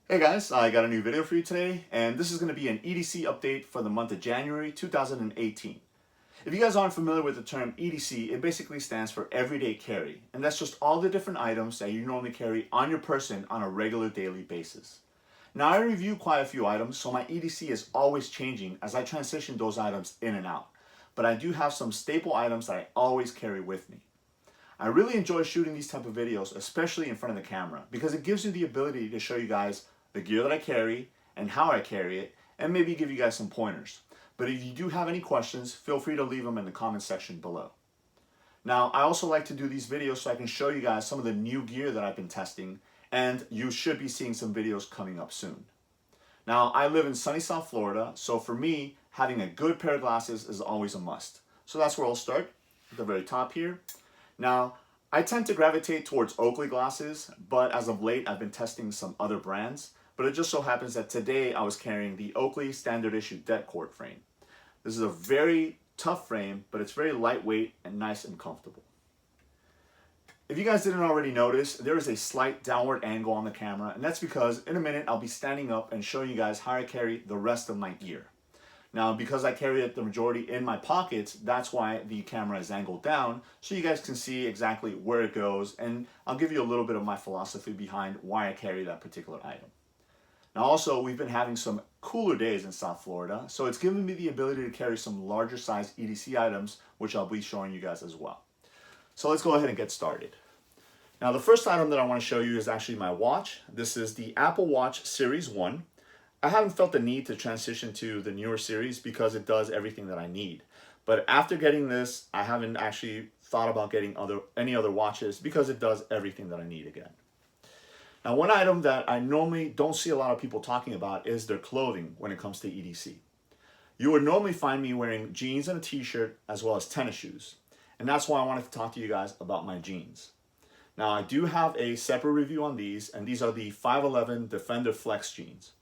Hey guys, I got a new video for you today, and this is going to be an EDC update for the month of January 2018. If you guys aren't familiar with the term EDC, it basically stands for everyday carry, and that's just all the different items that you normally carry on your person on a regular daily basis. Now I review quite a few items, so my EDC is always changing as I transition those items in and out, but I do have some staple items that I always carry with me. I really enjoy shooting these type of videos, especially in front of the camera, because it gives you the ability to show you guys the gear that I carry and how I carry it, and maybe give you guys some pointers. But if you do have any questions, feel free to leave them in the comment section below. Now, I also like to do these videos so I can show you guys some of the new gear that I've been testing, and you should be seeing some videos coming up soon. Now, I live in sunny South Florida, so for me, having a good pair of glasses is always a must. So that's where I'll start, at the very top here. Now, I tend to gravitate towards Oakley glasses, but as of late, I've been testing some other brands. But it just so happens that today I was carrying the Oakley standard issue Detcord frame. This is a very tough frame, but it's very lightweight and nice and comfortable. If you guys didn't already notice, there is a slight downward angle on the camera, and that's because in a minute I'll be standing up and showing you guys how I carry the rest of my gear. Now, because I carry it the majority in my pockets, that's why the camera is angled down, so you guys can see exactly where it goes, and I'll give you a little bit of my philosophy behind why I carry that particular item. Now also, we've been having some cooler days in South Florida, so it's given me the ability to carry some larger size EDC items, which I'll be showing you guys as well. So let's go ahead and get started. Now the first item that I want to show you is actually my watch. This is the Apple Watch Series 1. I haven't felt the need to transition to the newer series because it does everything that I need. But after getting this, I haven't actually thought about getting any other watches because it does everything that I need again. Now, one item that I normally don't see a lot of people talking about is their clothing when it comes to EDC. You would normally find me wearing jeans and a t-shirt as well as tennis shoes. And that's why I wanted to talk to you guys about my jeans. Now, I do have a separate review on these, and these are the 511 Defender Flex jeans.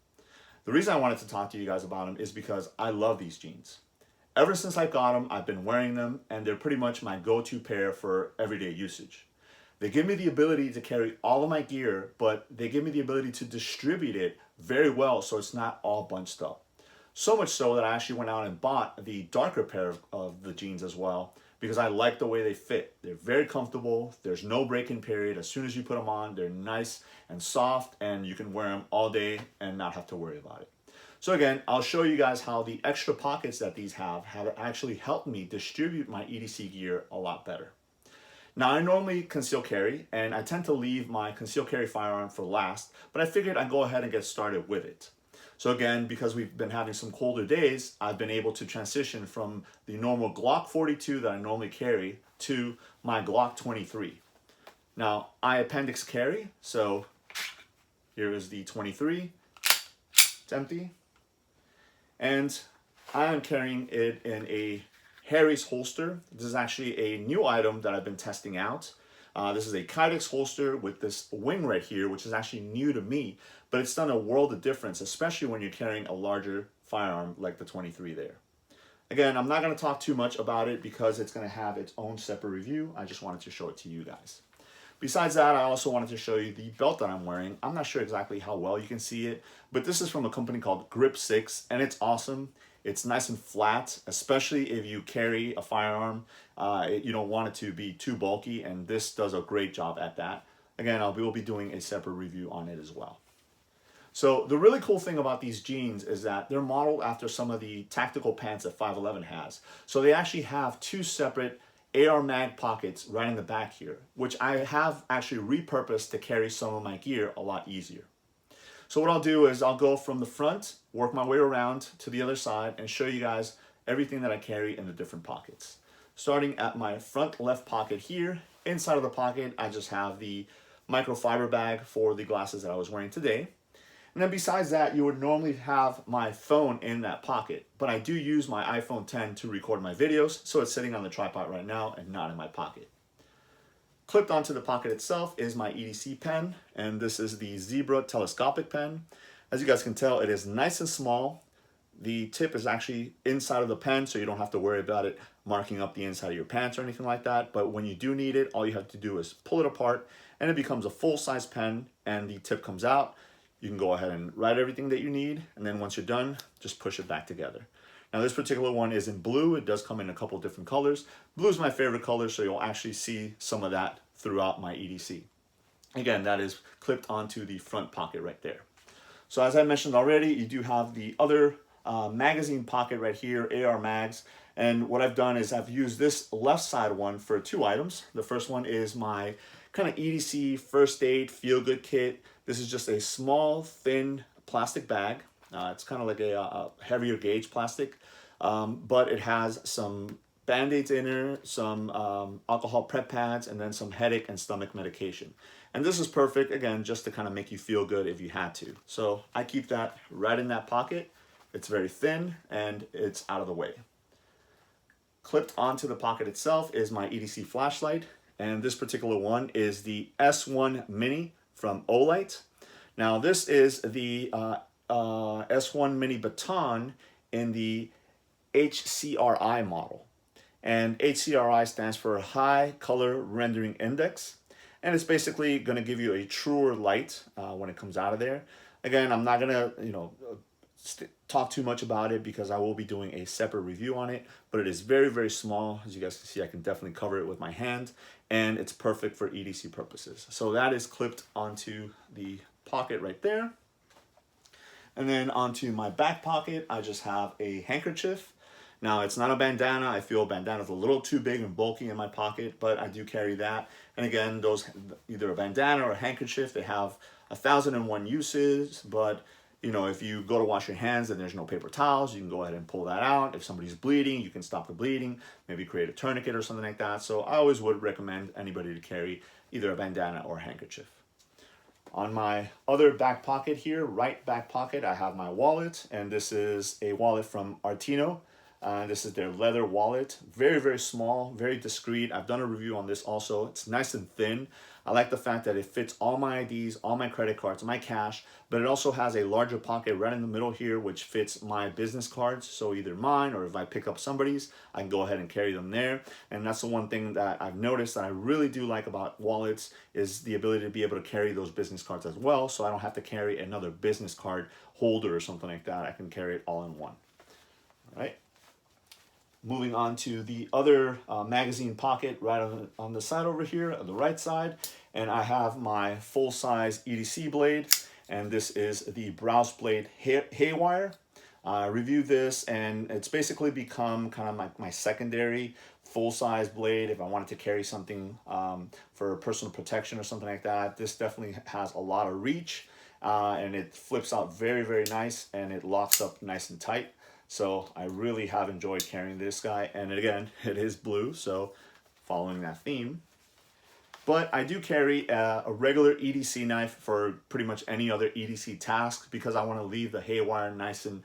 The reason I wanted to talk to you guys about them is because I love these jeans. Ever since I got them, I've been wearing them, and they're pretty much my go-to pair for everyday usage. They give me the ability to carry all of my gear, but they give me the ability to distribute it very well so it's not all bunched up. So much so that I actually went out and bought the darker pair of the jeans as well because I like the way they fit. They're very comfortable. There's no break-in period. As soon as you put them on, they're nice and soft, and you can wear them all day and not have to worry about it. So again, I'll show you guys how the extra pockets that these have actually helped me distribute my EDC gear a lot better. Now, I normally conceal carry, and I tend to leave my conceal carry firearm for last, but I figured I'd go ahead and get started with it. So again, because we've been having some colder days, I've been able to transition from the normal Glock 42 that I normally carry to my Glock 23. Now, I appendix carry, so here is the 23. It's empty. And I am carrying it in a Harry's holster. This is actually a new item that I've been testing out. This is a Kydex holster with this wing right here, which is actually new to me, but it's done a world of difference, especially when you're carrying a larger firearm like the 23 there. Again, I'm not going to talk too much about it because it's going to have its own separate review. I just wanted to show it to you guys. Besides that, I also wanted to show you the belt that I'm wearing. I'm not sure exactly how well you can see it, but this is from a company called Grip 6, and it's awesome. It's nice and flat, especially if you carry a firearm. You don't want it to be too bulky, and this does a great job at that. Again, we'll be doing a separate review on it as well. So the really cool thing about these jeans is that they're modeled after some of the tactical pants that 511 has. So they actually have two separate AR mag pockets right in the back here, which I have actually repurposed to carry some of my gear a lot easier. So what I'll do is I'll go from the front, work my way around to the other side, and show you guys everything that I carry in the different pockets. Starting at my front left pocket here, inside of the pocket, I just have the microfiber bag for the glasses that I was wearing today. And then besides that, you would normally have my phone in that pocket, but I do use my iPhone 10 to record my videos, so it's sitting on the tripod right now and not in my pocket. Clipped onto the pocket itself is my EDC pen, and this is the Zebra telescopic pen. As you guys can tell, it is nice and small. The tip is actually inside of the pen, so you don't have to worry about it marking up the inside of your pants or anything like that. But when you do need it, all you have to do is pull it apart, and it becomes a full-size pen, and the tip comes out. you can go ahead and write everything that you need, and then once you're done, just push it back together. Now this particular one is in blue. It does come in a couple different colors. Blue is my favorite color, so you'll actually see some of that throughout my EDC. Again, that is clipped onto the front pocket right there. So as I mentioned already, you do have the other magazine pocket right here, AR mags. And what I've done is I've used this left side one for 2 items. The first one is my kind of EDC first aid feel-good kit. This is just a small, thin plastic bag. It's kind of like a heavier gauge plastic, but it has some Band-Aids in there, some alcohol prep pads, and then some headache and stomach medication. And this is perfect, again, just to kind of make you feel good if you had to. So I keep that right in that pocket. It's very thin and it's out of the way. Clipped onto the pocket itself is my EDC flashlight. And this particular one is the S1 Mini from Olight. Now this is the S1 Mini Baton in the HCRI model. And HCRI stands for High Color Rendering Index. And it's basically going to give you a truer light when it comes out of there. Again, I'm not going to, talk too much about it because I will be doing a separate review on it, but it is very, very small. As you guys can see, I can definitely cover it with my hand, and it's perfect for EDC purposes. So that is clipped onto the pocket right there. And then onto my back pocket, I just have a handkerchief. Now, it's not a bandana. I feel a bandana is a little too big and bulky in my pocket, but I do carry that. And again, those, either a bandana or a handkerchief, they have 1,001 uses, but if you go to wash your hands and there's no paper towels, you can go ahead and pull that out. If somebody's bleeding, you can stop the bleeding, maybe create a tourniquet or something like that. So I always would recommend anybody to carry either a bandana or a handkerchief. On my other back pocket here, right back pocket, I have my wallet, and this is a wallet from Artino. This is their leather wallet. Very, very small, very discreet. I've done a review on this also. It's nice and thin. I like the fact that it fits all my IDs, all my credit cards, my cash, but it also has a larger pocket right in the middle here, which fits my business cards. So either mine or if I pick up somebody's, I can go ahead and carry them there. And that's the one thing that I've noticed that I really do like about wallets is the ability to be able to carry those business cards as well. So I don't have to carry another business card holder or something like that. I can carry it all in one. All right. Moving on to the other magazine pocket right on the side over here, on the right side. And I have my full-size EDC blade. And this is the Browse Blade Haywire. I reviewed this, and it's basically become kind of my secondary full-size blade if I wanted to carry something for personal protection or something like that. This definitely has a lot of reach, and it flips out very, very nice, and it locks up nice and tight. So I really have enjoyed carrying this guy. And again, it is blue, so following that theme. But I do carry a regular EDC knife for pretty much any other EDC task because I want to leave the haywire nice and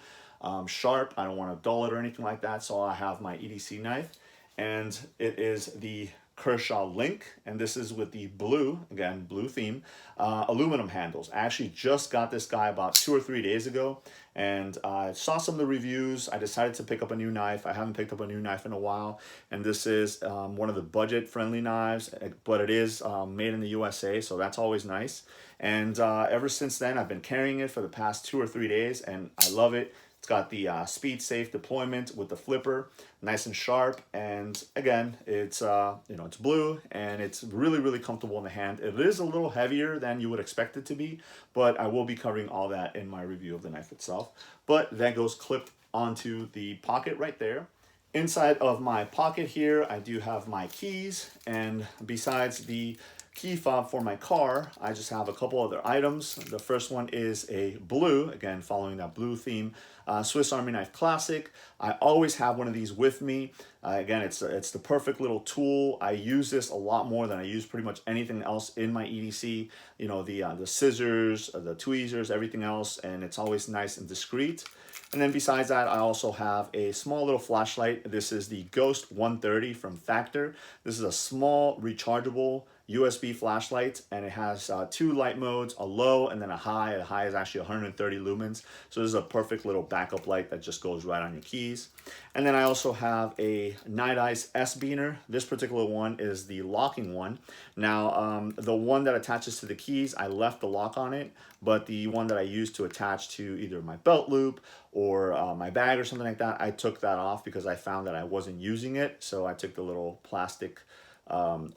sharp. I don't want to dull it or anything like that. So I have my EDC knife, and it is the Kershaw Link, and this is with the blue, again, blue theme, aluminum handles. I actually just got this guy about 2 or 3 days ago, and I saw some of the reviews. I decided to pick up a new knife. I haven't picked up a new knife in a while, and this is one of the budget-friendly knives, but it is made in the USA, so that's always nice. And ever since then, I've been carrying it for the past 2 or 3 days, and I love it. It's got the speed safe deployment with the flipper, nice and sharp, and again, it's it's blue and it's really, really comfortable in the hand. It is a little heavier than you would expect it to be, but I will be covering all that in my review of the knife itself. But that goes clipped onto the pocket right there. Inside of my pocket here, I do have my keys, and besides the key fob for my car, I just have a couple other items. The first one is a blue, again following that blue theme, Swiss Army Knife Classic. I always have one of these with me. Again, it's the perfect little tool. I use this a lot more than I use pretty much anything else in my EDC. The scissors, the tweezers, everything else, and it's always nice and discreet. And then besides that, I also have a small little flashlight. This is the Ghost 130 from Factor. This is a small rechargeable USB flashlight, and it has 2 light modes, a low and then a high. The high is actually 130 lumens. So this is a perfect little backup light that just goes right on your keys. And then I also have a Night Eyes S-Beaner. This particular one is the locking one. Now, the one that attaches to the keys, I left the lock on it, but the one that I used to attach to either my belt loop or my bag or something like that, I took that off because I found that I wasn't using it. So I took the little plastic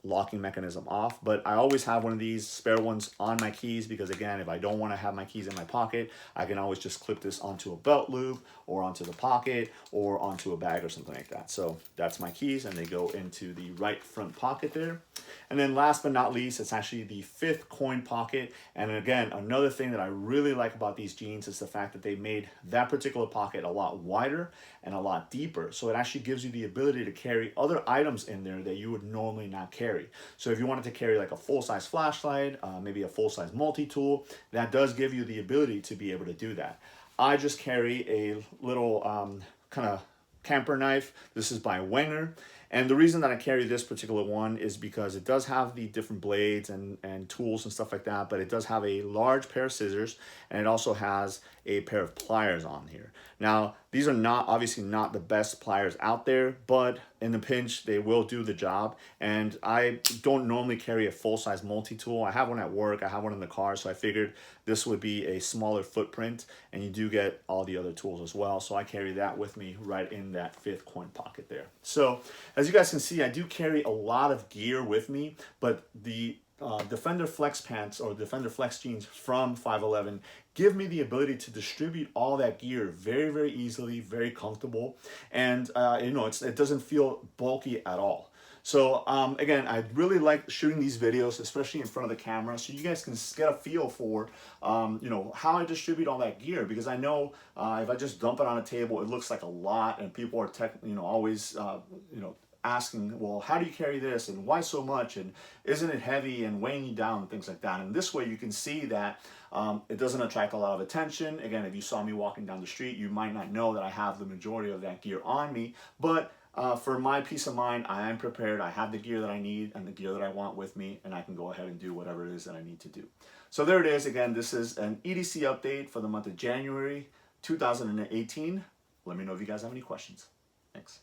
locking mechanism off. But I always have one of these spare ones on my keys because, again, if I don't want to have my keys in my pocket, I can always just clip this onto a belt loop or onto the pocket or onto a bag or something like that. So that's my keys, and they go into the right front pocket there. And then last but not least, it's actually the 5th coin pocket. And again, another thing that I really like about these jeans is the fact that they made that particular pocket a lot wider and a lot deeper. So it actually gives you the ability to carry other items in there that you would normally not carry. So if you wanted to carry like a full-size flashlight, maybe a full-size multi-tool, that does give you the ability to be able to do that. I just carry a little kind of camper knife. This is by Wenger. And the reason that I carry this particular one is because it does have the different blades and tools and stuff like that, but it does have a large pair of scissors, and it also has a pair of pliers on here. Now, these are obviously not the best pliers out there, but in the pinch, they will do the job. And I don't normally carry a full-size multi-tool. I have one at work, I have one in the car, so I figured this would be a smaller footprint, and you do get all the other tools as well. So I carry that with me right in that 5th coin pocket there. So as you guys can see, I do carry a lot of gear with me, but the Defender Flex pants or Defender Flex jeans from 511 give me the ability to distribute all that gear very, very easily, very comfortable, and it doesn't feel bulky at all. So again, I really like shooting these videos, especially in front of the camera, so you guys can get a feel for how I distribute all that gear, because I know if I just dump it on a table, it looks like a lot, and people are always asking, well, how do you carry this, and why so much, and isn't it heavy and weighing you down and things like that. And this way you can see that it doesn't attract a lot of attention. Again, if you saw me walking down the street, you might not know that I have the majority of that gear on me, but for my peace of mind, I am prepared. I have the gear that I need and the gear that I want with me, and I can go ahead and do whatever it is that I need to do. So there it is. Again, this is an EDC update for the month of January 2018. Let me know if you guys have any questions. Thanks.